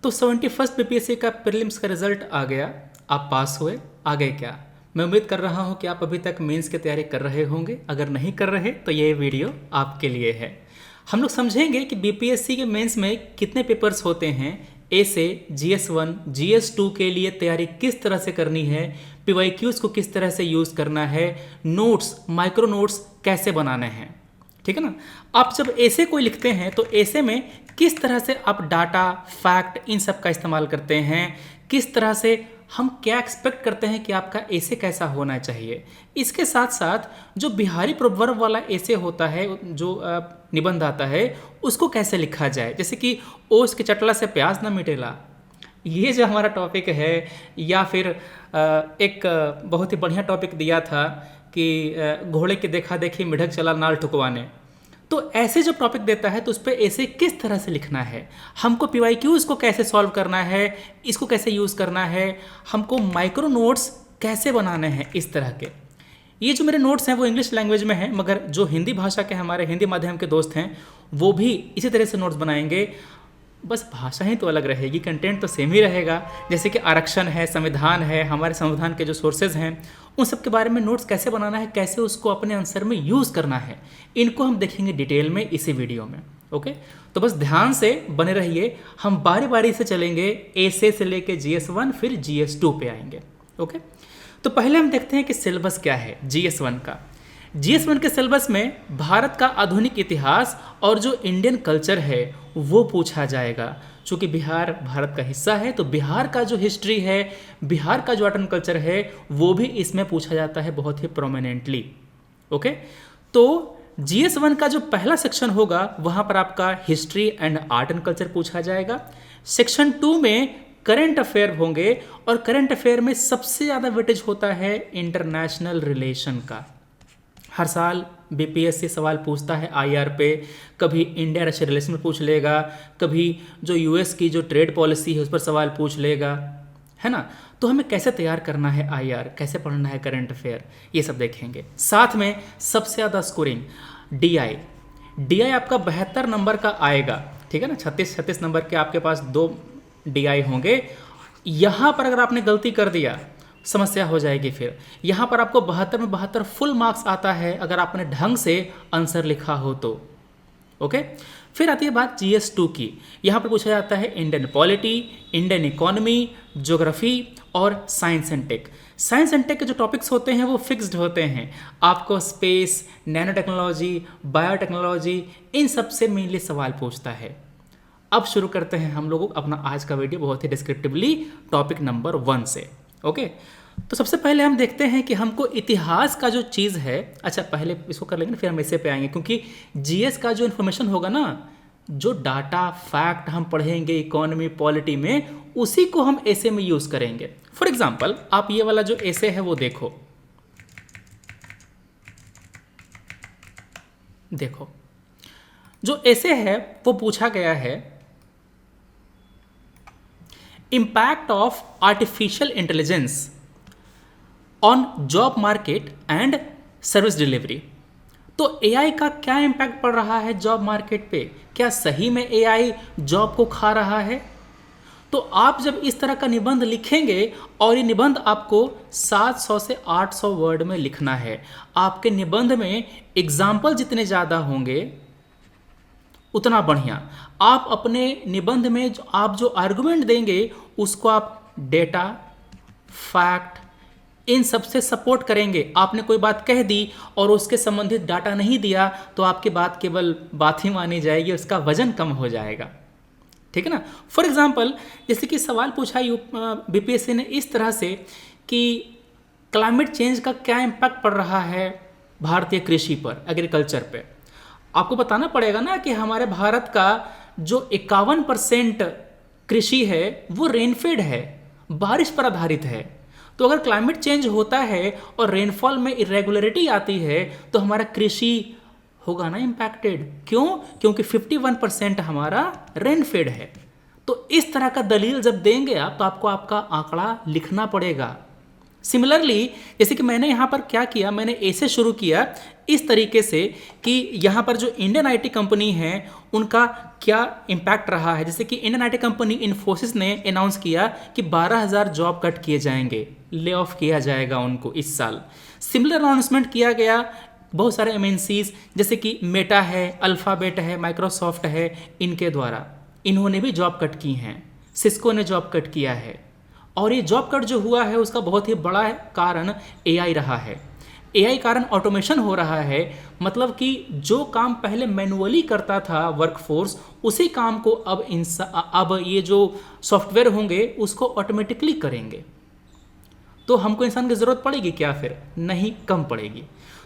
तो 71st BPSC का prelims का रिजल्ट आ गया। आप पास हुए, आगे क्या? मैं उम्मीद कर रहा हूं कि आप अभी तक मेंस की तैयारी कर रहे होंगे। अगर नहीं कर रहे तो ये वीडियो आपके लिए है। हम लोग समझेंगे कि बीपीएससी के मेंस में कितने पेपर्स होते हैं, ए से GS1 GS2 के लिए तैयारी किस तरह से करनी है, PYQs को किस तरह से यूज़ करना है, नोट्स माइक्रो नोट्स कैसे बनाने हैं। ठीक है ना। आप जब ऐसे कोई लिखते हैं तो ऐसे में किस तरह से आप डाटा, फैक्ट इन सब का इस्तेमाल करते हैं, किस तरह से हम क्या एक्सपेक्ट करते हैं कि आपका ऐसे कैसा होना चाहिए। इसके साथ साथ जो बिहारी प्रोवर्ब वाला ऐसे होता है, जो निबंध आता है, उसको कैसे लिखा जाए। जैसे कि ओस के चटला से प्याज ना मिटेला, ये जो हमारा टॉपिक है। या फिर एक बहुत ही बढ़िया टॉपिक दिया था कि घोड़े की देखा देखी मिढ़क चला नाल ठुकवाने। तो ऐसे जो टॉपिक देता है तो उस पर ऐसे किस तरह से लिखना है, हमको PYQs को कैसे सॉल्व करना है, इसको कैसे यूज़ करना है, हमको माइक्रो नोट्स कैसे बनाने हैं, इस तरह के। ये जो मेरे नोट्स हैं वो इंग्लिश लैंग्वेज में हैं, मगर जो हिंदी भाषा के हमारे हिंदी माध्यम के दोस्त हैं वो भी इसी तरह से नोट्स बनाएंगे। बस भाषा ही तो अलग रहेगी, कंटेंट तो सेम ही रहेगा। जैसे कि आरक्षण है, संविधान है, हमारे संविधान के जो सोर्सेज हैं उन सब के बारे में नोट्स कैसे बनाना है, कैसे उसको अपने आंसर में यूज़ करना है, इनको हम देखेंगे डिटेल में इसी वीडियो में। ओके, तो बस ध्यान से बने रहिए। हम बारी बारी से चलेंगे, ऐसे से लेके GS1 फिर GS2 पे आएंगे। ओके, तो पहले हम देखते हैं कि सिलेबस क्या है GS1 का। GS1 के सिलेबस में भारत का आधुनिक इतिहास और जो इंडियन कल्चर है वो पूछा जाएगा। चूँकि बिहार भारत का हिस्सा है तो बिहार का जो हिस्ट्री है, बिहार का जो आर्ट एंड कल्चर है वो भी इसमें पूछा जाता है बहुत ही प्रोमिनेंटली। ओके, तो GS1 का जो पहला सेक्शन होगा वहाँ पर आपका history and art and culture पूछा जाएगा। सेक्शन 2 में करंट अफेयर होंगे और करंट अफेयर में सबसे ज़्यादा वेटेज होता है इंटरनेशनल रिलेशन का। हर साल बीपीएससी सवाल पूछता है IR पे, कभी इंडिया रशिया रिलेशन में पूछ लेगा, कभी जो US की जो ट्रेड पॉलिसी है उस पर सवाल पूछ लेगा, है ना। तो हमें कैसे तैयार करना है IR, कैसे पढ़ना है करंट अफेयर, ये सब देखेंगे। साथ में सबसे ज़्यादा स्कोरिंग DI आपका 72 नंबर का आएगा। ठीक है ना, 36 नंबर के आपके पास 2 DI होंगे। यहाँ पर अगर आपने गलती कर दिया समस्या हो जाएगी। फिर यहाँ पर आपको 72 में 72 फुल मार्क्स आता है अगर आपने ढंग से आंसर लिखा हो तो। ओके, फिर आती है बात GS2 की। यहाँ पर पूछा जाता है Indian polity, Indian economy, geography और science and tech. Science and tech के जो टॉपिक्स होते हैं वो फिक्स्ड होते हैं। आपको स्पेस, नैनो टेक्नोलॉजी, बायोटेक्नोलॉजी, इन सब से मेनली सवाल पूछता है। अब शुरू करते हैं हम लोग अपना आज का वीडियो बहुत ही डिस्क्रिप्टिवली टॉपिक नंबर 1 से। ओके, तो सबसे पहले हम देखते हैं कि हमको इतिहास का जो चीज़ है, अच्छा पहले इसको कर लेंगे ना, फिर हम ऐसे पे आएंगे। क्योंकि GS का जो इन्फॉर्मेशन होगा ना, जो डाटा फैक्ट हम पढ़ेंगे इकोनॉमी पॉलिटी में, उसी को हम ऐसे में यूज़ करेंगे। फॉर एग्जांपल आप ये वाला जो ऐसे है वो देखो, जो ऐसे है वो पूछा गया है impact of artificial intelligence on job market and service delivery. तो AI का क्या इम्पैक्ट पड़ रहा है जॉब मार्केट पे, क्या सही में AI जॉब को खा रहा है। तो आप जब इस तरह का निबंध लिखेंगे, और ये निबंध आपको 700 से 800 वर्ड में लिखना है। आपके निबंध में एग्जाम्पल जितने ज़्यादा होंगे उतना बढ़िया। आप अपने निबंध में आप जो आर्गुमेंट देंगे उसको आप डेटा, फैक्ट, इन सब से सपोर्ट करेंगे। आपने कोई बात कह दी और उसके संबंधित डाटा नहीं दिया तो आपकी बात केवल बात ही मानी जाएगी, उसका वजन कम हो जाएगा। ठीक है ना। फॉर एग्जाम्पल जैसे कि सवाल पूछा BPSC ने इस तरह से कि क्लाइमेट चेंज का क्या इम्पैक्ट पड़ रहा है भारतीय कृषि पर, एग्रीकल्चर पे। आपको बताना पड़ेगा ना कि हमारे भारत का जो 51% कृषि है वो रेनफेड है, बारिश पर आधारित है। तो अगर क्लाइमेट चेंज होता है और रेनफॉल में इरेगुलरिटी आती है तो हमारा कृषि होगा ना इम्पैक्टेड। क्यों? क्योंकि 51% हमारा रेनफेड है। तो इस तरह का दलील जब देंगे आप तो आपको आपका आंकड़ा लिखना पड़ेगा। सिमिलरली जैसे कि मैंने यहाँ पर क्या किया, मैंने ए से शुरू किया इस तरीके से कि यहाँ पर जो इंडियन आईटी कंपनी है उनका क्या इम्पैक्ट रहा है। जैसे कि इंडियन आईटी कंपनी इन्फोसिस ने अनाउंस किया कि 12,000 जॉब कट किए जाएंगे, ले ऑफ किया जाएगा उनको इस साल। सिमिलर अनाउंसमेंट किया गया बहुत सारे एमएनसीज जैसे कि मेटा है, अल्फ़ाबेट है, माइक्रोसॉफ्ट है, इनके द्वारा इन्होंने भी जॉब कट की हैं। सिस्को ने जॉब कट किया है। और ये जॉब कट जो हुआ है उसका बहुत ही बड़ा कारण एआई रहा है। एआई कारण ऑटोमेशन हो रहा है, मतलब कि जो काम पहले मैनुअली करता था वर्कफोर्स, उसी काम को अब ये जो सॉफ्टवेयर होंगे उसको ऑटोमेटिकली करेंगे। तो हमको इंसान की ज़रूरत पड़ेगी क्या? फिर नहीं, कम पड़ेगी।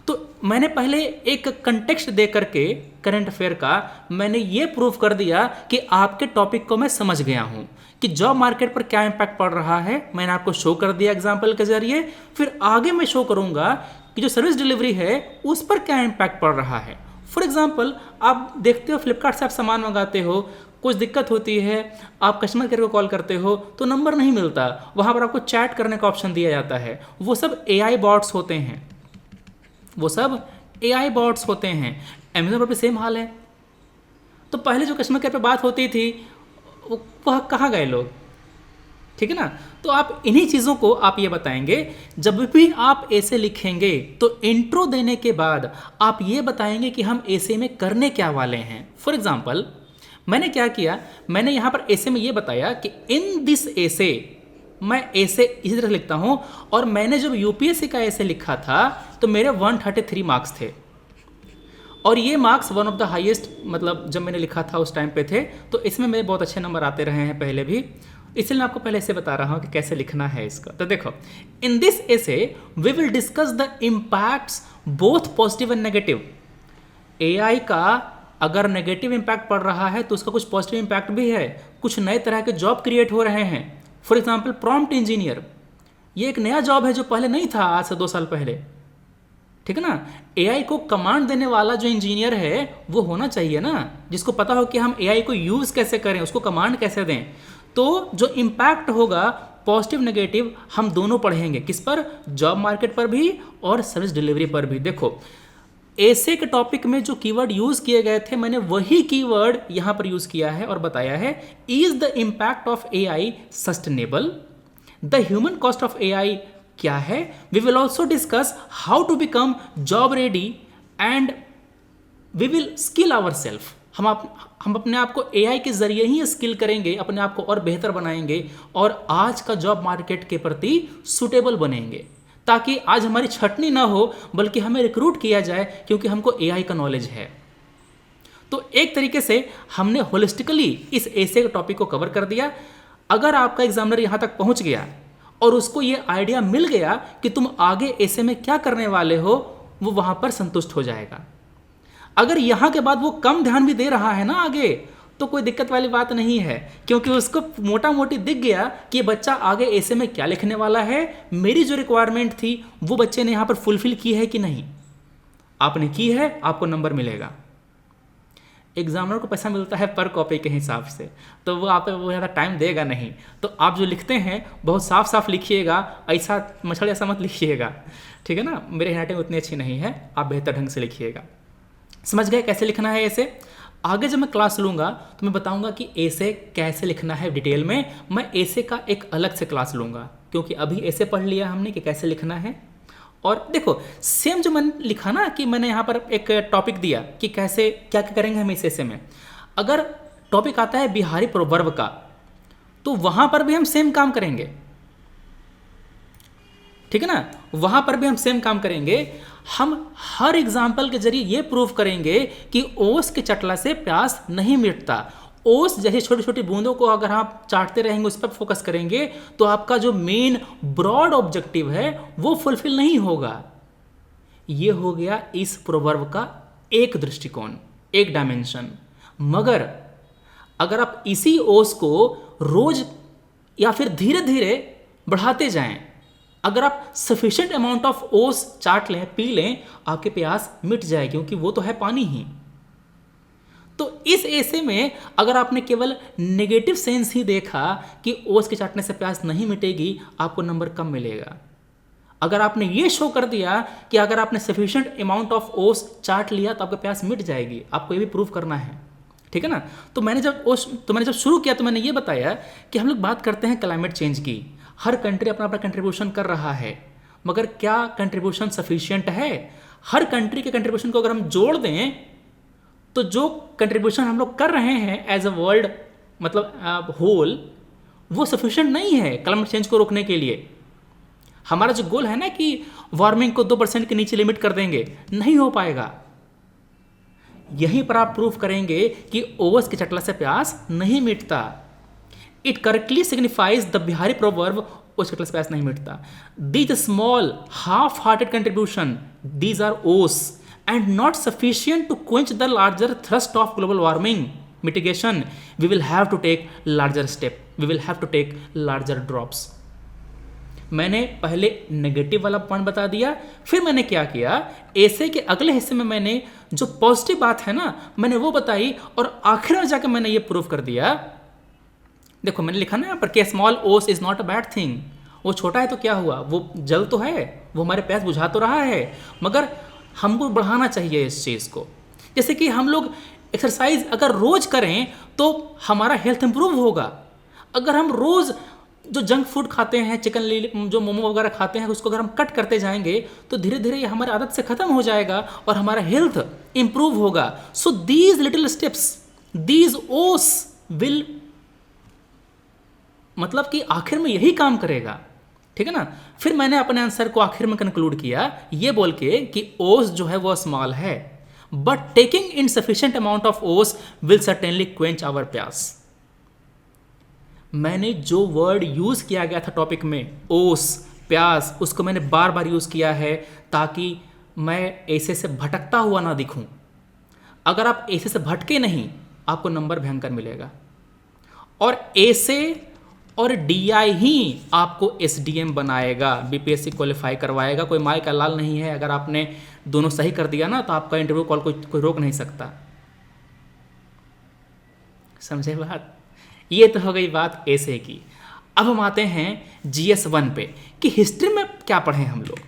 तो मैंने पहले एक कंटेक्स्ट दे करके करंट अफेयर का मैंने ये प्रूव कर दिया कि आपके टॉपिक को मैं समझ गया हूँ कि जॉब मार्केट पर क्या इम्पैक्ट पड़ रहा है। मैंने आपको शो कर दिया एग्जाम्पल के जरिए। फिर आगे मैं शो करूँगा कि जो सर्विस डिलीवरी है उस पर क्या इम्पैक्ट पड़ रहा है। फॉर एग्जाम्पल, आप देखते हो फ्लिपकार्ट से आप सामान मंगाते हो, कुछ दिक्कत होती है, आप कस्टमर केयर को कॉल करते हो तो नंबर नहीं मिलता, वहाँ पर आपको चैट करने का ऑप्शन दिया जाता है। वो सब एआई बॉट्स होते हैं, वो सब एआई बॉट्स होते हैं। अमेज़न पर भी सेम हाल है। तो पहले जो कस्टमर केयर पे बात होती थी वह कहाँ गए लोग? ठीक है ना। तो आप इन्हीं चीज़ों को आप ये बताएंगे। जब भी आप ऐसे लिखेंगे तो इंट्रो देने के बाद आप ये बताएंगे कि हम ऐसे में करने क्या वाले हैं। फॉर एग्जाम्पल, मैंने क्या किया, मैंने यहाँ पर ऐसे में ये बताया कि इन दिस ऐसे, मैं ऐसे इसी तरह लिखता हूँ। और मैंने जब यूपीएससी का ऐसे लिखा था तो मेरे 133 मार्क्स थे, और ये marks one of the highest, मतलब जब मैंने लिखा था उस टाइम पे थे। तो इसमें मेरे बहुत अच्छे नंबर आते रहे हैं पहले भी, इसलिए मैं आपको पहले ऐसे बता रहा हूँ कि कैसे लिखना है इसका। तो देखो, इन दिस ऐसे we will discuss the impacts both positive and negative. AI का अगर नेगेटिव इम्पैक्ट पड़ रहा है तो उसका कुछ पॉजिटिव इम्पैक्ट भी है। कुछ नए तरह के जॉब क्रिएट हो रहे हैं। फॉर एग्जाम्पल, प्रॉम्प्ट इंजीनियर, ये एक नया जॉब है जो पहले नहीं था आज से 2 साल पहले। ठीक है ना। एआई को कमांड देने वाला जो इंजीनियर है वो होना चाहिए ना, जिसको पता हो कि हम एआई को यूज़ कैसे करें, उसको कमांड कैसे दें। तो जो इम्पैक्ट होगा पॉजिटिव नेगेटिव हम दोनों पढ़ेंगे। किस पर? जॉब मार्केट पर भी और सर्विस डिलीवरी पर भी। देखो, ऐसे के टॉपिक में जो कीवर्ड यूज़ किए गए थे मैंने वही कीवर्ड यहाँ पर यूज़ किया है और बताया है। Is the impact of AI sustainable? The human cost of AI क्या है? We will also discuss how to become job ready and we will skill our self. हम अपने आप को एआई के जरिए ही स्किल करेंगे, अपने आप को और बेहतर बनाएंगे और आज का जॉब मार्केट के प्रति सुटेबल बनेंगे, ताकि आज हमारी छटनी ना हो बल्कि हमें रिक्रूट किया जाए क्योंकि हमको एआई का नॉलेज है। तो एक तरीके से हमने होलिस्टिकली इस ऐसे के टॉपिक को कवर कर दिया। अगर आपका एग्जामिनर यहाँ तक पहुँच गया और उसको ये आइडिया मिल गया कि तुम आगे ऐसे में क्या करने वाले हो, वो वहाँ पर संतुष्ट हो जाएगा। अगर यहाँ के बाद वो कम ध्यान भी दे रहा है ना आगे, तो कोई दिक्कत वाली बात नहीं है, क्योंकि उसको मोटा मोटी दिख गया कि बच्चा आगे ऐसे में क्या लिखने वाला है। मेरी जो रिक्वायरमेंट थी वो बच्चे ने यहाँ पर फुलफिल की है कि नहीं। आपने की है, आपको नंबर मिलेगा। एग्जामिनर को पैसा मिलता है पर कॉपी के हिसाब से, तो वो आप वो ज़्यादा टाइम देगा नहीं। तो आप जो लिखते हैं बहुत साफ साफ लिखिएगा, ऐसा मछड़ ऐसा मत लिखिएगा। ठीक है ना। मेरी हैंडराइटिंग उतनी अच्छी नहीं है, आप बेहतर ढंग से लिखिएगा। समझ गए कैसे लिखना है ऐसे? आगे जब मैं क्लास लूँगा तो मैं बताऊँगा कि ऐसे कैसे लिखना है डिटेल में। मैं ऐसे का एक अलग से क्लास लूँगा, क्योंकि अभी ऐसे पढ़ लिया हमने कि कैसे लिखना है। और देखो, सेम जो मैंने लिखा ना कि मैंने यहाँ पर एक टॉपिक दिया कि कैसे क्या क्या करेंगे हम इस ऐसे में। अगर टॉपिक आता है बिहारी प्रोवर्ब का, तो वहाँ पर भी हम सेम काम करेंगे। ठीक है ना। वहाँ पर भी हम सेम काम करेंगे। हम हर एग्जाम्पल के जरिए ये प्रूव करेंगे कि ओस के चटला से प्यास नहीं मिटता। ओस जैसी छोटी छोटी बूंदों को अगर आप चाटते रहेंगे, उस पर फोकस करेंगे, तो आपका जो मेन ब्रॉड ऑब्जेक्टिव है वो फुलफिल नहीं होगा। ये हो गया इस प्रोवर्ब का एक दृष्टिकोण, एक डायमेंशन। मगर अगर आप इसी ओस को रोज या फिर धीरे धीरे बढ़ाते जाएं, अगर आप सफिशिएंट अमाउंट ऑफ ओस चाट लें, पी लें, आपके प्यास मिट जाए, क्योंकि वो तो है पानी ही। तो इस ऐसे में अगर आपने केवल नेगेटिव सेंस ही देखा कि ओस के चाटने से प्यास नहीं मिटेगी, आपको नंबर कम मिलेगा। अगर आपने ये शो कर दिया कि अगर आपने सफिशिएंट अमाउंट ऑफ ओस चाट लिया तो आपका प्यास मिट जाएगी, आपको ये भी प्रूव करना है, ठीक है ना। तो मैंने जब शुरू किया तो मैंने ये बताया कि हम लोग बात करते हैं क्लाइमेट चेंज की, हर कंट्री अपना अपना कंट्रीब्यूशन कर रहा है, मगर क्या कंट्रीब्यूशन सफिशिएंट है? हर कंट्री के कंट्रीब्यूशन को अगर हम जोड़ दें तो जो कंट्रीब्यूशन हम लोग कर रहे हैं एज अ वर्ल्ड मतलब होल, वो सफिशिएंट नहीं है क्लाइमेट चेंज को रोकने के लिए। हमारा जो गोल है ना कि वार्मिंग को 2% के नीचे लिमिट कर देंगे, नहीं हो पाएगा। यहीं पर आप प्रूफ करेंगे कि ओस के चटला से प्यास नहीं मिटता। It correctly signifies the Bihari proverb, ओस के चटला से प्यास नहीं मिटता। These small half hearted contribution, these are os and not sufficient to quench the larger thrust of global warming mitigation. We will have to take larger step, we will have to take larger drops. मैंने पहले negative वाला point बता दिया, फिर मैंने क्या किया, ऐसे के अगले हिस्से में मैंने जो पॉजिटिव बात है ना मैंने वो बताई, और आखिर में जाकर मैंने ये प्रूव कर दिया। देखो मैंने लिखा ना यहाँ पर कि स्मॉल ओस is not a bad thing. वो छोटा है तो क्या हुआ, वो जल तो है, वो हमारे प्यास बुझा तो रहा है, मगर हमको बढ़ाना चाहिए इस चीज़ को। जैसे कि हम लोग एक्सरसाइज अगर रोज करें तो हमारा हेल्थ इंप्रूव होगा। अगर हम रोज जो जंक फूड खाते हैं, चिकन जो मोमो वगैरह खाते हैं, उसको अगर हम कट करते जाएंगे तो धीरे धीरे ये हमारी आदत से खत्म हो जाएगा और हमारा हेल्थ इंप्रूव होगा। So these little steps, these ओस विल, मतलब कि आखिर में यही काम करेगा, ठीक है ना। फिर मैंने अपने आंसर को आखिर में कंक्लूड किया ये बोल के कि ओस जो है वो स्मॉल है, but taking in sufficient amount of ओस विल सर्टेनली क्वेंच आवर प्यास। मैंने जो वर्ड यूज किया गया था टॉपिक में, ओस, प्यास, उसको मैंने बार बार यूज किया है ताकि मैं ऐसे से भटकता हुआ ना दिखूं। अगर आप ऐसे से भटके नहीं, आपको नंबर भयंकर मिलेगा, और ऐसे और डीआई ही आपको एसडीएम बनाएगा, बीपीएससी क्वालिफाई करवाएगा। कोई माई का लाल नहीं है। अगर आपने दोनों सही कर दिया ना तो आपका इंटरव्यू कॉल कोई रोक नहीं सकता। समझे बात? ये तो हो गई बात ऐसे की। अब हम आते हैं जीएस 1 पे कि हिस्ट्री में क्या पढ़ें हम लोग,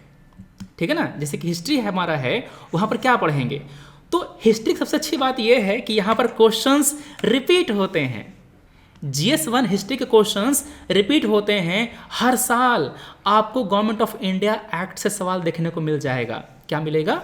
ठीक है ना। जैसे कि हिस्ट्री हमारा है, वहाँ पर क्या पढ़ेंगे, तो हिस्ट्री की सबसे अच्छी बात यह है कि यहाँ पर क्वेश्चंस रिपीट होते हैं। जीएस 1 हिस्ट्री के क्वेश्चंस रिपीट होते हैं। हर साल आपको गवर्नमेंट ऑफ इंडिया एक्ट से सवाल देखने को मिल जाएगा। क्या मिलेगा?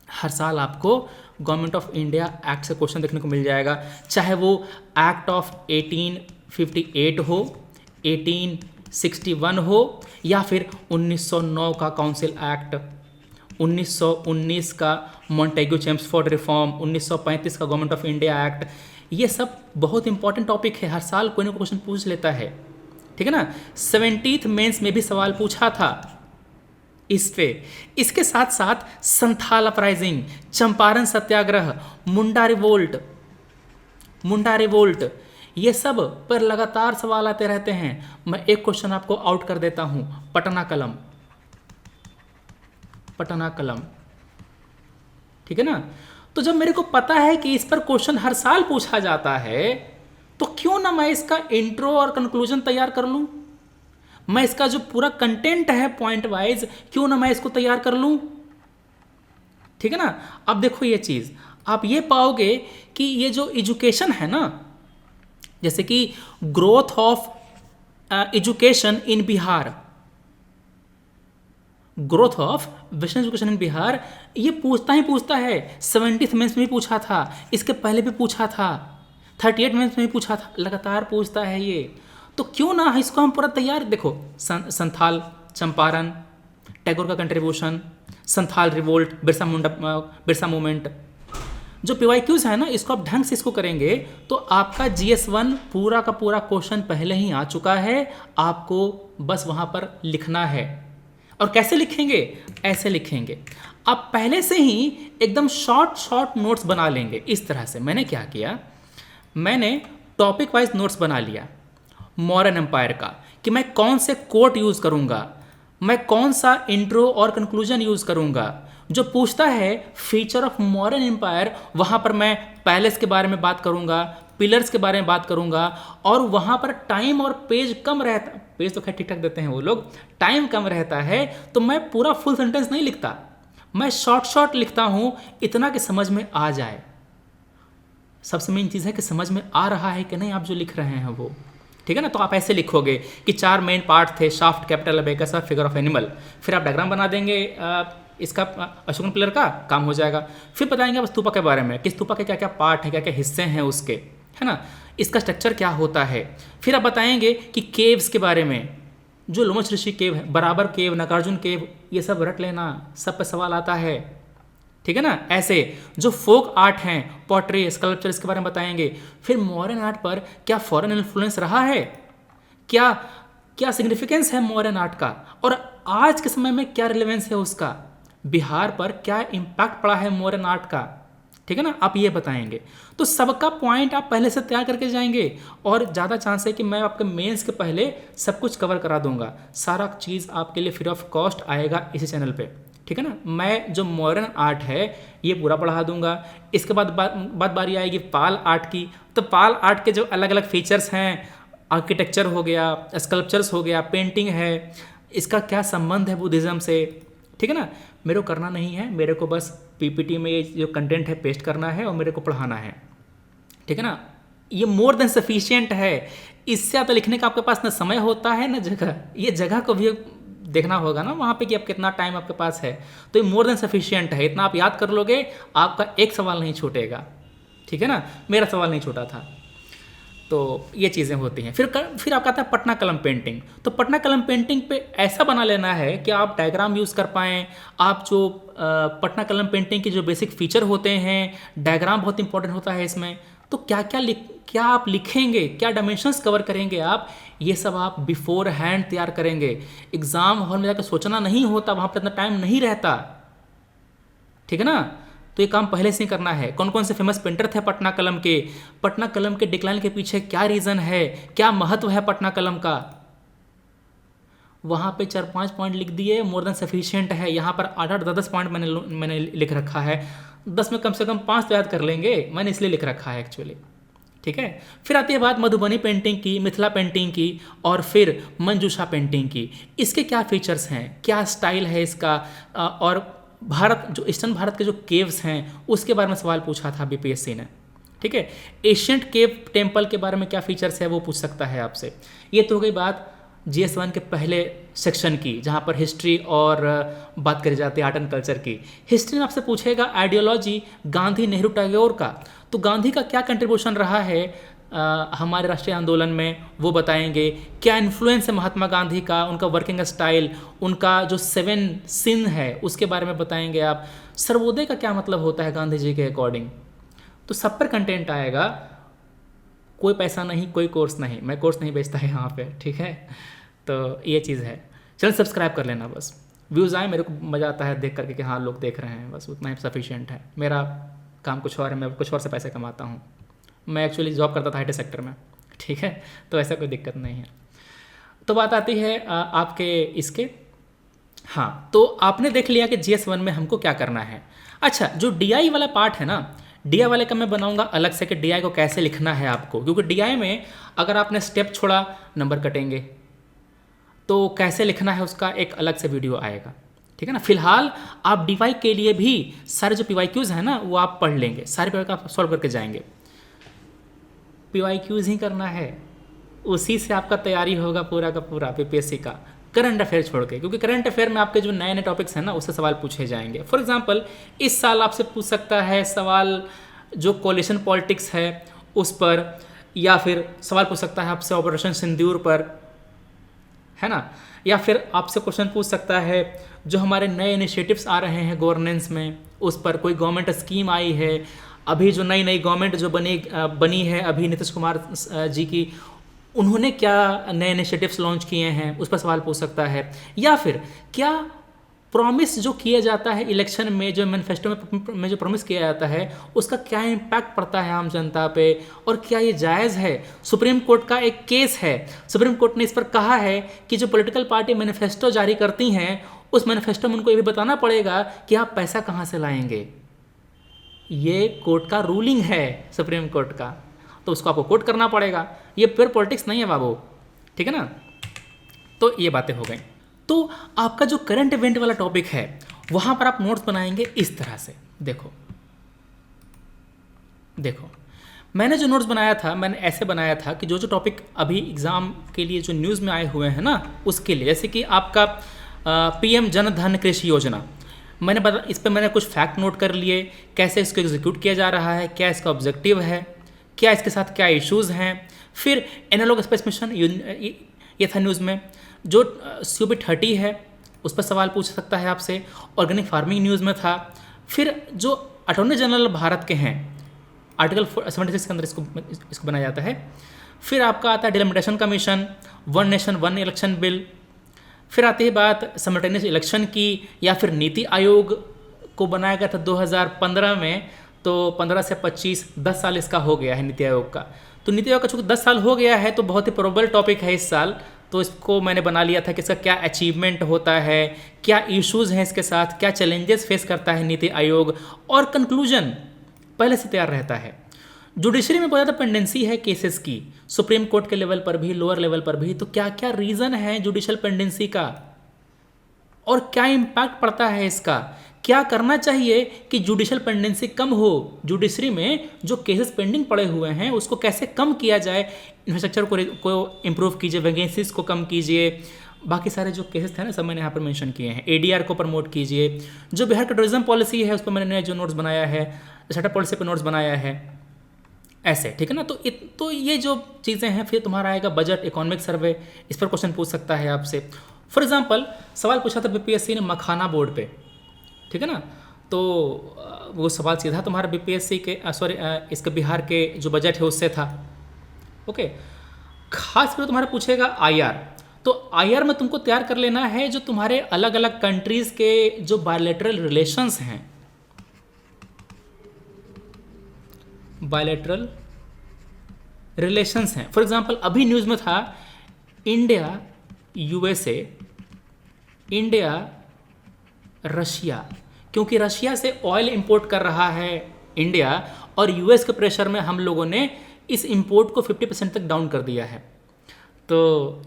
हर साल आपको गवर्नमेंट ऑफ इंडिया एक्ट से क्वेश्चन देखने को मिल जाएगा, चाहे वो एक्ट ऑफ 1858 हो, 1861 हो, या फिर 1909 का काउंसिल एक्ट, 1919 का मॉन्टेग्यू चेम्सफोर्ड रिफॉर्म, 1935 का गवर्नमेंट ऑफ इंडिया एक्ट। ये सब बहुत इंपॉर्टेंट टॉपिक है, हर साल कोई ना कोई क्वेश्चन पूछ लेता है, ठीक है ना। 70th मेंस में भी सवाल पूछा था इस पे। इसके साथ साथ संथाल अपराइजिंग, चंपारण सत्याग्रह, मुंडा रिवोल्ट, ये सब पर लगातार सवाल आते रहते हैं। मैं एक क्वेश्चन आपको आउट कर देता हूं, पटना कलम, ठीक है ना। तो जब मेरे को पता है कि इस पर क्वेश्चन हर साल पूछा जाता है, तो क्यों ना मैं इसका इंट्रो और कंक्लूजन तैयार कर लूं। मैं इसका जो पूरा कंटेंट है पॉइंट वाइज, क्यों ना मैं इसको तैयार कर लूं, ठीक है ना। अब देखो ये चीज आप ये पाओगे कि ये जो एजुकेशन है ना, जैसे कि growth of education in Bihar, growth of western education in Bihar, ये पूछता है। 70th मेंस में भी पूछा था, इसके पहले भी पूछा था, 38 मेंस में भी पूछा था, लगातार पूछता है ये। तो क्यों ना इसको हम पूरा तैयार, देखो संथाल, चंपारण, टैगोर का contribution, Santhal revolt, Birsa movement, जो पीवाईक्यूज है ना, इसको आप ढंग से इसको करेंगे तो आपका जीएस 1 पूरा का पूरा क्वेश्चन पहले ही आ चुका है। आपको बस वहां पर लिखना है। और कैसे लिखेंगे? ऐसे लिखेंगे, आप पहले से ही एकदम शॉर्ट नोट्स बना लेंगे। इस तरह से मैंने क्या किया, मैंने टॉपिक वाइज नोट्स बना लिया मॉडर्न एम्पायर का, कि मैं कौन से कोट यूज करूंगा, मैं कौन सा इंट्रो और कंक्लूजन यूज करूंगा। जो पूछता है फीचर ऑफ मॉडर्न एम्पायर, वहां पर मैं पैलेस के बारे में बात करूंगा, पिलर्स के बारे में बात करूंगा, और वहां पर टाइम और पेज कम रहता, पेज तो खैर ठीक ठाक देते हैं वो लोग, टाइम कम रहता है, तो मैं पूरा फुल सेंटेंस नहीं लिखता, मैं शॉर्ट शॉर्ट लिखता हूं, इतना कि समझ में आ जाए। सबसे मेन चीज़ है कि समझ में आ रहा है कि नहीं आप जो लिख रहे हैं वो, ठीक है ना। तो आप ऐसे लिखोगे कि 4 मेन पार्ट थे, शाफ्ट, कैपिटल, अबेकस और फिगर ऑफ एनिमल। फिर आप डायग्राम बना देंगे इसका, अशोकन पिलर का काम हो जाएगा। फिर बताएंगे स्तूपा के बारे में कि स्तूपा के क्या क्या पार्ट हैं, क्या क्या हिस्से हैं उसके, है ना, इसका स्ट्रक्चर क्या होता है। फिर आप बताएंगे कि केव्स के बारे में, जो लोमश ऋषि केव है, बराबर केव, नागार्जुन केव, ये सब रट लेना, सब पे सवाल आता है, ठीक है ना। ऐसे जो फोक आर्ट हैं, पॉटरी, स्कल्पचर, इसके बारे में बताएंगे। फिर मॉडर्न आर्ट पर क्या फॉरेन इन्फ्लुएंस रहा है, क्या क्या सिग्निफिकेंस है मॉडर्न आर्ट का, और आज के समय में क्या रिलेवेंस है उसका, बिहार पर क्या इम्पैक्ट पड़ा है मॉडर्न आर्ट का, ठीक है ना, आप ये बताएंगे। तो सबका पॉइंट आप पहले से तैयार करके जाएंगे, और ज़्यादा चांस है कि मैं आपके मेंस के पहले सब कुछ कवर करा दूंगा। सारा चीज़ आपके लिए फ्री ऑफ कॉस्ट आएगा इसी चैनल पे, ठीक है ना। मैं जो मॉडर्न आर्ट है ये पूरा पढ़ा दूंगा। इसके बाद बारी आएगी पाल आर्ट की। तो पाल आर्ट के जो अलग अलग फीचर्स हैं, आर्किटेक्चर हो गया, स्कल्पचर्स हो गया, पेंटिंग है, इसका क्या संबंध है बुद्धिज़्म से, ठीक है ना। मेरे को करना नहीं है, मेरे को बस पीपीटी में ये जो कंटेंट है पेस्ट करना है और मेरे को पढ़ाना है, ठीक है ना। ये मोर देन सफिशिएंट है। इससे ज़्यादा लिखने का आपके पास ना समय होता है ना जगह, ये जगह को भी देखना होगा ना वहाँ पे कि आप कितना टाइम आपके पास है। तो ये मोर देन सफिशिएंट है, इतना आप याद कर लोगे, आपका एक सवाल नहीं छूटेगा, ठीक है ना। मेरा सवाल नहीं छूटा था। तो ये चीज़ें होती हैं। फिर आप कहते हैं पटना कलम पेंटिंग। तो पटना कलम पेंटिंग पे ऐसा बना लेना है कि आप डायग्राम यूज़ कर पाएँ। आप जो पटना कलम पेंटिंग के जो बेसिक फीचर होते हैं, डायग्राम बहुत इंपॉर्टेंट होता है इसमें। तो क्या आप लिखेंगे, क्या डायमेंशंस कवर करेंगे आप, ये सब आप बिफोर हैंड तैयार करेंगे। एग्ज़ाम हॉल में जाकर सोचना नहीं होता, वहाँ पर इतना टाइम नहीं रहता, ठीक है ना। तो ये काम पहले से ही करना है। कौन कौन से फेमस पेंटर थे पटना कलम के, पटना कलम के डिक्लाइन के पीछे क्या रीज़न है, क्या महत्व है पटना कलम का, वहाँ पे 4-5 पॉइंट लिख दिए, मोर देन सफिशिएंट है। यहाँ पर 8-8, 10-10 पॉइंट मैंने लिख रखा है। 10 में कम से कम 5 तो याद कर लेंगे, मैंने इसलिए लिख रखा है एक्चुअली, ठीक है। फिर आती है बात मधुबनी पेंटिंग की, मिथिला पेंटिंग की, और फिर मंजूषा पेंटिंग की। इसके क्या फीचर्स हैं, क्या स्टाइल है इसका, और भारत जो ईस्टर्न भारत के जो केव्स हैं उसके बारे में सवाल पूछा था बीपीएससी ने, ठीक है। एशियंट केव टेम्पल के बारे में क्या फीचर्स है वो पूछ सकता है आपसे। ये तो हो गई बात GS1 के पहले सेक्शन की, जहाँ पर हिस्ट्री और बात करी जाती है आर्ट एंड कल्चर की। हिस्ट्री में आपसे पूछेगा आइडियोलॉजी गांधी, नेहरू, टैगोर का। तो गांधी का क्या कंट्रीब्यूशन रहा है हमारे राष्ट्रीय आंदोलन में, वो बताएंगे। क्या इन्फ्लुएंस है महात्मा गांधी का, उनका वर्किंग स्टाइल, उनका जो 7 सिन है उसके बारे में बताएंगे आप। सर्वोदय का क्या मतलब होता है गांधी जी के अकॉर्डिंग। तो सब पर कंटेंट आएगा, कोई पैसा नहीं, कोई कोर्स नहीं, मैं कोर्स नहीं बेचता है यहाँ पे, ठीक है। तो ये चीज़ है। चल सब्सक्राइब कर लेना, बस व्यूज़ आए, मेरे को मज़ा आता है देख करके कि हाँ लोग देख रहे हैं, बस उतना ही सफिशिएंट है। मेरा काम कुछ और है, मैं कुछ और से पैसे कमाता हूँ। मैं एक्चुअली जॉब करता था IT सेक्टर में, ठीक है, तो ऐसा कोई दिक्कत नहीं है। तो बात आती है आपके इसके, हाँ, तो आपने देख लिया कि GS1 में हमको क्या करना है। अच्छा, जो DI वाला पार्ट है ना, DI वाले का मैं बनाऊंगा अलग से कि DI को कैसे लिखना है आपको, क्योंकि DI में अगर आपने स्टेप छोड़ा नंबर कटेंगे, तो कैसे लिखना है उसका एक अलग से वीडियो आएगा, ठीक है ना। फिलहाल आप DY के लिए भी सारे जो PYQs हैं ना वो आप पढ़ लेंगे, सारे PYQ आप सॉल्व करके जाएंगे। PYQs ही करना है, उसी से आपका तैयारी होगा पूरा का पूरा PPSC का, करंट अफेयर छोड़ के, क्योंकि करंट अफेयर में आपके जो नए नए टॉपिक्स हैं ना उससे सवाल पूछे जाएंगे। फॉर एग्जांपल इस साल आपसे पूछ सकता है सवाल जो कोलिशन पॉलिटिक्स है उस पर, या फिर सवाल पूछ सकता है आपसे ऑपरेशन सिंदूर पर, है ना, या फिर आपसे क्वेश्चन पूछ सकता है जो हमारे नए इनिशिएटिव्स आ रहे हैं गवर्नेंस में उस पर, कोई गवर्नमेंट स्कीम आई है अभी, जो नई गवर्नमेंट जो बनी है अभी नीतीश कुमार जी की, उन्होंने क्या नए इनिशिएटिव्स लॉन्च किए हैं उस पर सवाल पूछ सकता है। या फिर क्या प्रॉमिस जो किया जाता है इलेक्शन में, जो मैनिफेस्टो में जो प्रॉमिस किया जाता है उसका क्या इम्पैक्ट पड़ता है आम जनता पे, और क्या ये जायज़ है। सुप्रीम कोर्ट का एक केस है, सुप्रीम कोर्ट ने इस पर कहा है कि जो पॉलिटिकल पार्टी मैनिफेस्टो जारी करती हैं उस मैनिफेस्टो में उनको ये भी बताना पड़ेगा कि आप पैसा कहाँ से लाएंगे। ये कोर्ट का रूलिंग है, सुप्रीम कोर्ट का। तो उसको आपको कोट करना पड़ेगा। ये प्योर पॉलिटिक्स नहीं है बाबू, ठीक है ना। तो ये बातें हो गई। तो आपका जो करंट इवेंट वाला टॉपिक है वहां पर आप नोट्स बनाएंगे इस तरह से। देखो मैंने जो नोट्स बनाया था, मैंने ऐसे बनाया था कि जो टॉपिक अभी एग्जाम के लिए जो न्यूज़ में आए हुए हैं ना, उसके लिए, जैसे कि आपका पीएम जन धन कृषि योजना, इस पर मैंने कुछ फैक्ट नोट कर लिए, कैसे इसको एग्जीक्यूट किया जा रहा है, क्या इसका ऑब्जेक्टिव है, क्या इसके साथ क्या इश्यूज़ हैं। फिर एनालॉग स्पेस मिशन ये था न्यूज़ में। जो COP30 है उस पर सवाल पूछ सकता है आपसे। ऑर्गेनिक फार्मिंग न्यूज़ में था। फिर जो अटॉर्नी जनरल भारत के हैं, आर्टिकल 76 के अंदर इसको बनाया जाता है। फिर आपका आता है delimitation commission, one nation one election bill. फिर आती है बात सिमल्टेनियस इलेक्शन की, या फिर नीति आयोग को बनाया गया था 2015 में, तो 15 से 25 10 साल इसका हो गया है नीति आयोग का। तो नीति आयोग का चूँकि 10 साल हो गया है तो बहुत ही प्रोबेबल टॉपिक है इस साल, तो इसको मैंने बना लिया था कि इसका क्या अचीवमेंट होता है, क्या इश्यूज़ हैं इसके साथ, क्या चैलेंजेस फेस करता है नीति आयोग, और कंक्लूजन पहले से तैयार रहता है। जुडिशरी में बहुत ज़्यादा पेंडेंसी है केसेस की, सुप्रीम कोर्ट के लेवल पर भी, लोअर लेवल पर भी। तो क्या क्या रीज़न है जुडिशल पेंडेंसी का और क्या इम्पैक्ट पड़ता है इसका, क्या करना चाहिए कि जुडिशल पेंडेंसी कम हो, जुडिशरी में जो केसेस पेंडिंग पड़े हुए हैं उसको कैसे कम किया जाए, इंफ्रास्ट्रक्चर को इम्प्रूव कीजिए, वैकेंसीज को कम कीजिए। बाकी सारे जो केसेस थे ना सब मैंने यहाँ पर मेंशन किए हैं। ADR को प्रमोट कीजिए। जो बिहार का टूरिज्म पॉलिसी है उस पर मैंने जो नोट्स बनाया है, सेटअप पॉलिसी पर नोट्स बनाया है, ऐसे, ठीक है ना। तो ये जो चीज़ें हैं। फिर तुम्हारा आएगा बजट, इकोनॉमिक सर्वे, इस पर क्वेश्चन पूछ सकता है आपसे। फॉर एग्जांपल सवाल पूछा था BPSC ने मखाना बोर्ड पे, ठीक है ना। तो वो सवाल सीधा तुम्हारा BPSC के इसके बिहार के जो बजट है उससे था। ओके, खास कर तुम्हारा पूछेगा IR। तो IR में तुमको तैयार कर लेना है जो तुम्हारे अलग अलग कंट्रीज़ के जो बायलैटरल रिलेशंस हैं, बायलैटरल रिलेशंस हैं। फॉर एग्जांपल अभी न्यूज़ में था इंडिया USA, इंडिया रशिया, क्योंकि रशिया से ऑयल इंपोर्ट कर रहा है इंडिया, और US के प्रेशर में हम लोगों ने इस इंपोर्ट को 50% तक डाउन कर दिया है। तो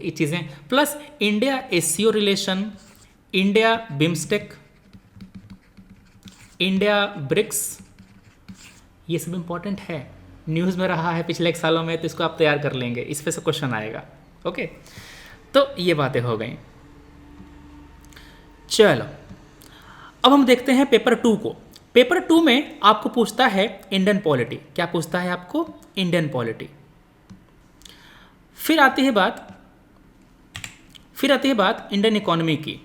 ये चीज़ें, plus India SCO relation, India BIMSTEC, India BRICS, ये सब इंपॉर्टेंट है, न्यूज़ में रहा है पिछले 1 सालों में, तो इसको आप तैयार कर लेंगे, इस पे से क्वेश्चन आएगा। ओके, तो ये बातें हो गई। चलो अब हम देखते हैं पेपर 2 को। पेपर 2 में आपको पूछता है इंडियन पॉलिटी। क्या पूछता है आपको? Indian polity. फिर आती है बात इंडियन इकोनॉमी की।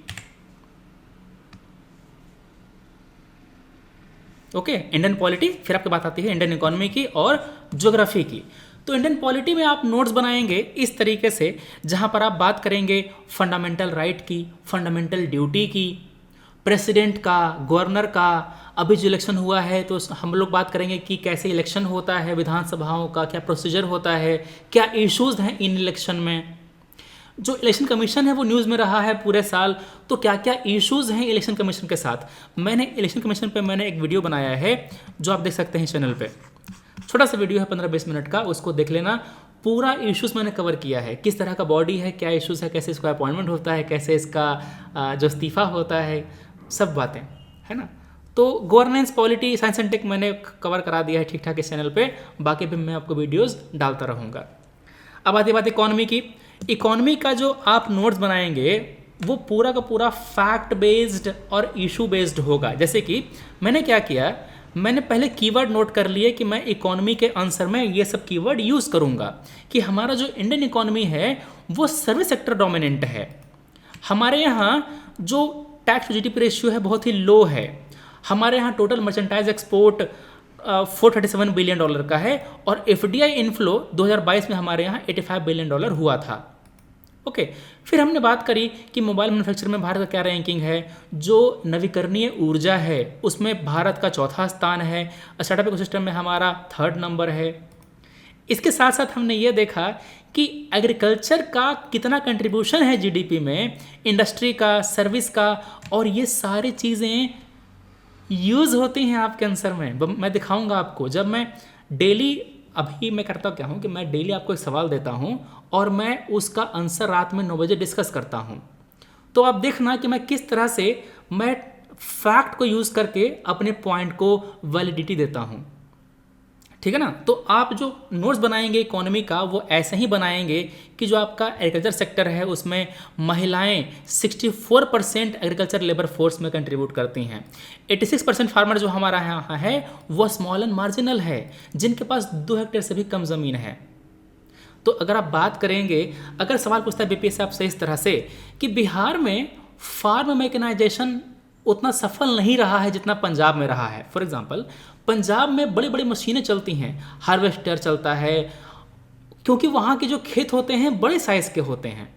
ओके, इंडियन पॉलिटी, फिर आपकी बात आती है इंडियन इकोनॉमी की और ज्योग्राफी की। तो इंडियन पॉलिटी में आप नोट्स बनाएंगे इस तरीके से, जहां पर आप बात करेंगे फंडामेंटल राइट की, फंडामेंटल ड्यूटी की, प्रेसिडेंट का, गवर्नर का। अभी जो इलेक्शन हुआ है तो हम लोग बात करेंगे कि कैसे इलेक्शन होता है, विधानसभाओं का क्या प्रोसीजर होता है, क्या इश्यूज हैं इन इलेक्शन में। जो इलेक्शन कमीशन है वो न्यूज़ में रहा है पूरे साल, तो क्या क्या इश्यूज हैं इलेक्शन कमीशन के साथ। मैंने इलेक्शन कमीशन पे एक वीडियो बनाया है जो आप देख सकते हैं चैनल पे। छोटा सा वीडियो है 15-20 मिनट का, उसको देख लेना। पूरा इश्यूज मैंने कवर किया है, किस तरह का बॉडी है, क्या इश्यूज है, कैसे इसका अपॉइंटमेंट होता है, कैसे इसका जो इस्तीफा होता है, सब बातें है ना। तो governance, polity, science and tech मैंने कवर करा दिया है ठीक ठाक इस चैनल पे। बाकी भी मैं आपको वीडियोस डालता रहूँगा। अब आती बात इकोनॉमी की। इकोनॉमी का जो आप नोट्स बनाएंगे वो पूरा का पूरा फैक्ट बेस्ड और इशू बेस्ड होगा। जैसे कि मैंने क्या किया, मैंने पहले कीवर्ड नोट कर लिए कि मैं इकोनॉमी के आंसर में ये सब कीवर्ड यूज़ करूँगा कि हमारा जो इंडियन इकोनॉमी है वो सर्विस सेक्टर डोमिनेंट है। हमारे यहाँ जो टैक्स टू GDP रेशियो है बहुत ही लो है। हमारे यहाँ टोटल मर्चेंटाइज एक्सपोर्ट $437 बिलियन का है, और FDI इनफ्लो 2022 में हमारे यहाँ $85 बिलियन हुआ था। ओके, फिर हमने बात करी कि मोबाइल मैन्युफैक्चर में भारत का क्या रैंकिंग है। जो नवीकरणीय ऊर्जा है उसमें भारत का 4था स्थान है। स्टार्टअप इकोसिस्टम में हमारा 3rd नंबर है। इसके साथ साथ हमने ये देखा कि एग्रीकल्चर का कितना कंट्रीब्यूशन है GDP में, इंडस्ट्री का, सर्विस का, और ये सारी चीज़ें यूज़ होती हैं आपके आंसर में। मैं दिखाऊंगा आपको, जब मैं डेली अभी मैं करता क्या हूँ कि मैं डेली आपको एक सवाल देता हूँ और मैं उसका आंसर रात में 9 बजे डिस्कस करता हूँ। तो आप देखना कि मैं किस तरह से मैं फैक्ट को यूज़ करके अपने पॉइंट को वैलिडिटी देता हूँ, ठीक है ना। तो आप जो नोट्स बनाएंगे इकोनॉमी का वो ऐसे ही बनाएंगे कि जो आपका एग्रीकल्चर सेक्टर है उसमें महिलाएं 64% एग्रीकल्चर लेबर फोर्स में कंट्रीब्यूट करती हैं। 86% फार्मर जो हमारा यहाँ है वो स्मॉल एंड मार्जिनल है, जिनके पास 2 हेक्टेयर से भी कम ज़मीन है। तो अगर आप बात करेंगे, अगर सवाल पूछता है बीपीएससी आपसे इस तरह से कि बिहार में फार्म मैकेनाइजेशन उतना सफल नहीं रहा है जितना पंजाब में रहा है। फॉर एग्जांपल पंजाब में बड़ी बड़ी मशीनें चलती हैं, हार्वेस्टर चलता है, क्योंकि वहाँ के जो खेत होते हैं बड़े साइज़ के होते हैं।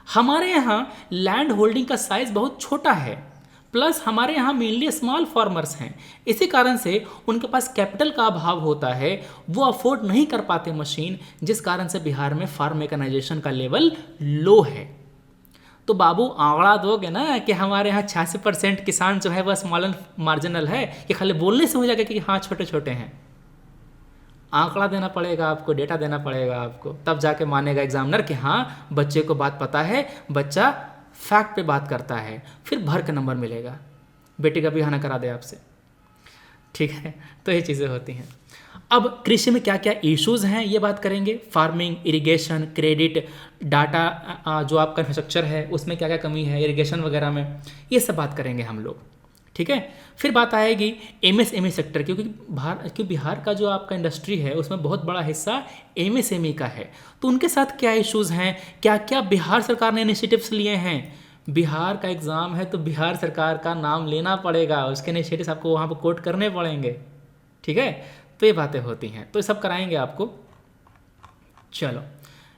हमारे यहाँ लैंड होल्डिंग का साइज़ बहुत छोटा है, प्लस हमारे यहाँ मेनली स्मॉल फार्मर्स हैं। इसी कारण से उनके पास कैपिटल का अभाव होता है, वो अफोर्ड नहीं कर पाते मशीन, जिस कारण से बिहार में फार्म मैकेनाइजेशन का लेवल लो है। तो बाबू आंकड़ा दोगे ना कि हमारे यहाँ 86% किसान जो है वह स्मॉल एंड मार्जिनल है, कि खाली बोलने से हो जाएगा कि हाँ छोटे छोटे हैं। आंकड़ा देना पड़ेगा आपको, डेटा देना पड़ेगा आपको, तब जाके मानेगा एग्जामिनर कि हाँ बच्चे को बात पता है, बच्चा फैक्ट पे बात करता है, फिर भर का नंबर मिलेगा। बेटी का भी ना करा दे आपसे, ठीक है। तो ये चीज़ें होती हैं। अब कृषि में क्या क्या इश्यूज़ हैं ये बात करेंगे। फार्मिंग, इरिगेशन, क्रेडिट, डाटा, जो आपका इंफ्रास्ट्रक्चर है उसमें क्या क्या कमी है, इरिगेशन वगैरह में, ये सब बात करेंगे हम लोग, ठीक है। फिर बात आएगी एमएसएमई सेक्टर, क्योंकि बिहार का जो आपका इंडस्ट्री है उसमें बहुत बड़ा हिस्सा एमएसएमई का है। तो उनके साथ क्या इश्यूज़ हैं, क्या क्या बिहार सरकार ने इनिशिएटिव्स लिए हैं। बिहार का एग्ज़ाम है तो बिहार सरकार का नाम लेना पड़ेगा, उसके इनिशिएटिव्स आपको वहाँ पर कोट करने पड़ेंगे, ठीक है। तो ये बातें होती हैं, तो ये सब कराएंगे आपको। चलो,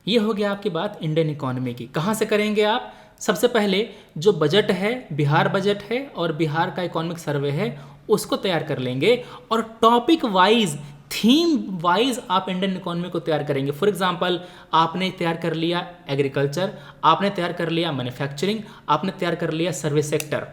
ये हो गया आपकी बात इंडियन इकोनॉमी की। कहाँ से करेंगे आप? सबसे पहले जो बजट है, बिहार बजट है और बिहार का इकोनॉमिक सर्वे है, उसको तैयार कर लेंगे और टॉपिक वाइज, थीम वाइज आप इंडियन इकोनॉमी को तैयार करेंगे। फॉर एग्जांपल आपने तैयार कर लिया एग्रीकल्चर, आपने तैयार कर लिया मैन्युफैक्चरिंग, आपने तैयार कर लिया सर्विस सेक्टर,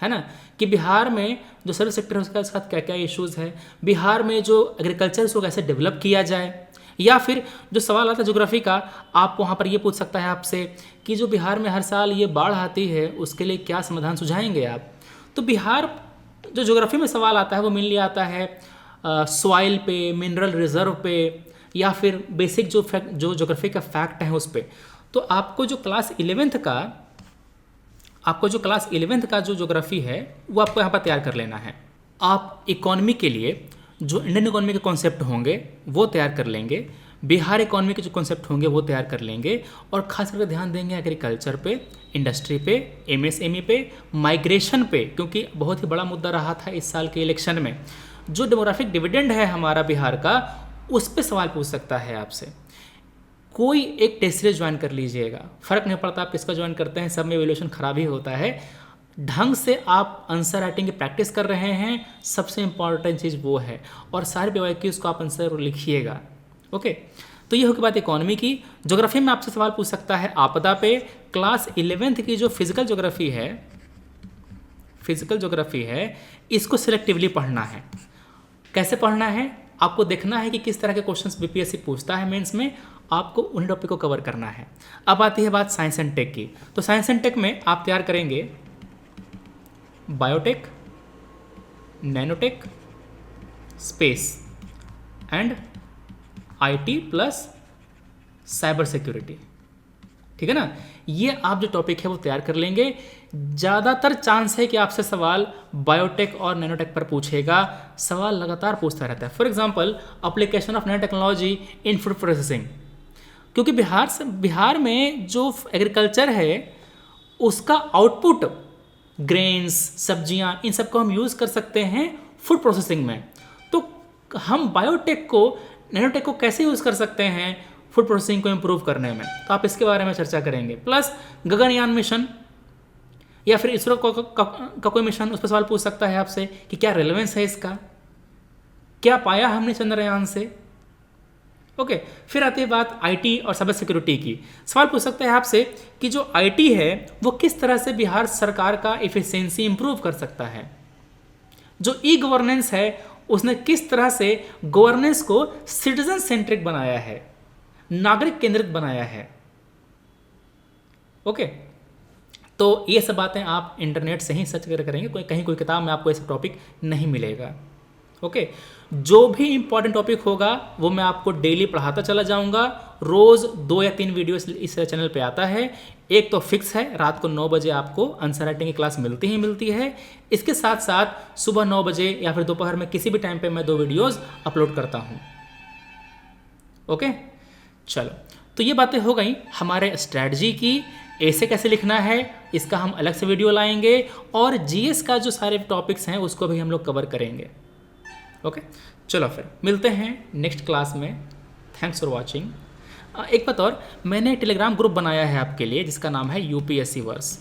है ना, कि बिहार में जो सर्विस सेक्टर है उसके साथ क्या क्या इश्यूज़ है, बिहार में जो एग्रीकल्चर उसको कैसे डेवलप किया जाए। या फिर जो सवाल आता है ज्योग्राफी का, आप वहाँ पर ये पूछ सकता है आपसे कि जो बिहार में हर साल ये बाढ़ आती है उसके लिए क्या समाधान सुझाएंगे आप। तो बिहार जो ज्योग्राफी में सवाल आता है वो मेनली आता है सॉइल पे, मिनरल रिजर्व पे, या फिर बेसिक जो ज्योग्राफी का फैक्ट है उस पर। तो आपको जो क्लास 11th का जो ज्योग्राफी है वो आपको यहाँ पर तैयार कर लेना है। आप इकोनॉमी के लिए जो इंडियन इकोनॉमी के कॉन्सेप्ट होंगे वो तैयार कर लेंगे, बिहार इकोनॉमी के जो कॉन्सेप्ट होंगे वो तैयार कर लेंगे, और खास करके ध्यान देंगे एग्रीकल्चर पे, इंडस्ट्री पे, एमएसएमई पे, माइग्रेशन पे, क्योंकि बहुत ही बड़ा मुद्दा रहा था इस साल के इलेक्शन में। जो डेमोग्राफिक डिविडेंड है हमारा बिहार का, उस पर सवाल पूछ सकता है आपसे। कोई एक टेस्ट सीरीज ज्वाइन कर लीजिएगा, फ़र्क नहीं पड़ता आप किसका ज्वाइन करते हैं, सब में एवेल्यूशन खराब ही होता है। ढंग से आप आंसर राइटिंग की प्रैक्टिस कर रहे हैं, सबसे इंपॉर्टेंट चीज़ वो है, और सारे PYQs को आप आंसर लिखिएगा, ओके। तो ये हो गई बात इकोनॉमी की। ज्योग्राफी में आपसे सवाल पूछ सकता है आपदा पे। क्लास 11th की जो फिजिकल ज्योग्राफी है इसको सिलेक्टिवली पढ़ना है। कैसे पढ़ना है? आपको देखना है कि किस तरह के क्वेश्चंस बीपीएससी पूछता है मेंस में, आपको उन टॉपिक को कवर करना है। अब आती है बात साइंस एंड टेक की। तो साइंस एंड टेक में आप तैयार करेंगे biotech, nanotech, space and IT plus cyber security, ठीक है ना। ये आप जो टॉपिक है वो तैयार कर लेंगे। ज़्यादातर चांस है कि आपसे सवाल बायोटेक और नैनोटेक पर पूछेगा, सवाल लगातार पूछता रहता है। For example application of nano technology in food processing, क्योंकि बिहार में जो एग्रीकल्चर है उसका आउटपुट, ग्रेन्स, सब्जियां, इन सब को हम यूज़ कर सकते हैं फूड प्रोसेसिंग में। तो हम बायोटेक को, नैनोटेक को कैसे यूज़ कर सकते हैं फूड प्रोसेसिंग को इम्प्रूव करने में, तो आप इसके बारे में चर्चा करेंगे। प्लस गगनयान मिशन या फिर इसरो का कोई मिशन, उस पर सवाल पूछ सकता है आपसे कि क्या रेलेवेंस है इसका, क्या पाया हमने चंद्रयान से, ओके। फिर आती है बात आईटी और साइबर सिक्योरिटी की। सवाल पूछ सकता है आपसे कि जो आईटी है वो किस तरह से बिहार सरकार का इफिशिएंसी इंप्रूव कर सकता है। जो ई गवर्नेंस है उसने किस तरह से गवर्नेंस को सिटीजन सेंट्रिक बनाया है, नागरिक केंद्रित बनाया है। ओके, तो ये सब बातें आप इंटरनेट से ही सर्च कर करेंगे, कहीं कोई किताब में आपको ऐसा टॉपिक नहीं मिलेगा। ओके, जो भी इंपॉर्टेंट टॉपिक होगा वो मैं आपको डेली पढ़ाता चला जाऊंगा। रोज 2 या 3 वीडियो इस चैनल पे आता है। एक तो फिक्स है, रात को 9 बजे आपको आंसर राइटिंग की क्लास मिलती ही मिलती है। इसके साथ साथ सुबह 9 बजे या फिर दोपहर में किसी भी टाइम पे मैं 2 वीडियोस अपलोड करता हूँ। ओके, चलो, तो ये बातें हो गई हमारे स्ट्रैटेजी की, ऐसे कैसे लिखना है इसका हम अलग से वीडियो लाएंगे, और जीएस का जो सारे टॉपिक्स हैं उसको भी हम लोग कवर करेंगे। ओके, चलो फिर मिलते हैं नेक्स्ट क्लास में। Thanks for watching. एक बात और, मैंने टेलीग्राम ग्रुप बनाया है आपके लिए जिसका नाम है यूपीएससी वर्स।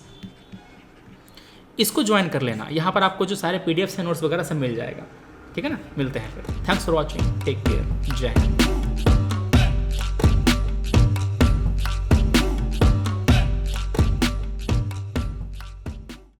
इसको ज्वाइन कर लेना, यहाँ पर आपको जो सारे पीडीएफ्स हैं, नोट्स वगैरह सब मिल जाएगा। ठीक है ना, मिलते हैं फिर। Thanks for watching, take care, जय हिंद।